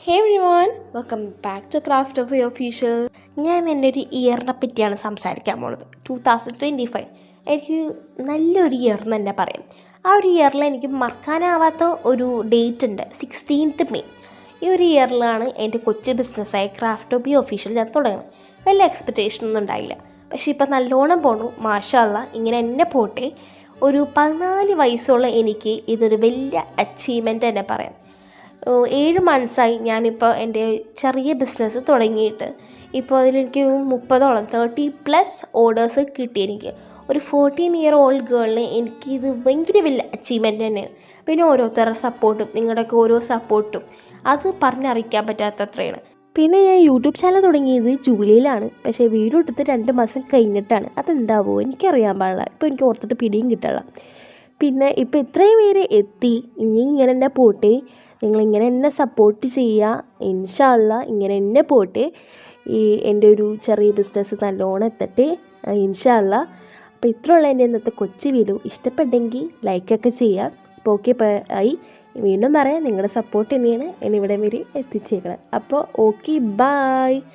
Hey everyone, welcome back to craft of official. ഞാൻ എൻ്റെ ഒരു ഇയറിനെ പറ്റിയാണ് സംസാരിക്കാൻ പോകുന്നത്. 2025 എനിക്ക് നല്ലൊരു ഇയർ എന്ന് തന്നെ പറയാം. ആ ഒരു ഇയറിൽ എനിക്ക് മറക്കാനാവാത്ത ഒരു ഡേറ്റ് ഉണ്ട്, 16th May. ഈ ഒരു ഇയറിലാണ് എൻ്റെ കൊച്ചു ബിസിനസ്സായ ക്രാഫ്റ്റ് ഓഫ് ഒഫീഷ്യൽ ഞാൻ തുടങ്ങുന്നത്. വലിയ എക്സ്പെക്റ്റേഷനൊന്നും ഉണ്ടായില്ല, പക്ഷേ ഇപ്പം നല്ലോണം പോണു. മാഷാ അല്ലാ, ഇങ്ങനെ എന്നെ പോട്ടെ. ഒരു 14 വയസ്സുള്ള എനിക്ക് ഇതൊരു വലിയ അച്ചീവ്മെൻറ്റ് തന്നെ പറയാം. 7 മന്ത്സായി ഞാനിപ്പോൾ എൻ്റെ ചെറിയ ബിസിനസ് തുടങ്ങിയിട്ട്. ഇപ്പോൾ അതിലെനിക്ക് 30+ ഓർഡേഴ്സ് കിട്ടി. എനിക്ക് ഒരു 14-year-old ഗേളിന് എനിക്കിത് ഭയങ്കര വലിയ അച്ചീവ്മെൻറ്റ് തന്നെയാണ്. പിന്നെ ഓരോരുത്തരുടെ സപ്പോർട്ടും നിങ്ങളുടെയൊക്കെ ഓരോ സപ്പോർട്ടും അത് പറഞ്ഞറിയിക്കാൻ പറ്റാത്തത്രയാണ്. പിന്നെ ഞാൻ യൂട്യൂബ് ചാനൽ തുടങ്ങിയത് ജൂലൈയിലാണ്, പക്ഷേ വീഡിയോ എടുത്ത് 2 മാസം കഴിഞ്ഞിട്ടാണ്. അതെന്താവോ എനിക്കറിയാൻ പാടില്ല, ഇപ്പോൾ എനിക്ക് ഓർത്തിട്ട് പിടിയും കിട്ടില്ല. പിന്നെ ഇപ്പോൾ ഇത്രയും പേര് എത്തി. ഇനി ഇങ്ങനെ തന്നെ പോട്ടെ, നിങ്ങളിങ്ങനെ എന്നെ സപ്പോർട്ട് ചെയ്യുക. ഇൻഷാ അല്ലാ ഇങ്ങനെ എന്നെ പോട്ടെ. എൻ്റെ ഒരു ചെറിയ ബിസിനസ് നല്ലോണം എത്തട്ടെ ഇൻഷാ അല്ലാ. അപ്പോൾ ഇത്രയുള്ള എൻ്റെ ഇന്നത്തെ കൊച്ചു വീഡിയോ. ഇഷ്ടപ്പെട്ടെങ്കിൽ ലൈക്കൊക്കെ ചെയ്യുക. അപ്പോൾ ഓക്കെ ആയി. വീണ്ടും പറയാം, നിങ്ങളുടെ സപ്പോർട്ട് തന്നെയാണ് എന്നെ ഇവിടെ വരെ എത്തിച്ചേക്കണം. അപ്പോൾ ഓക്കെ, ബായ്.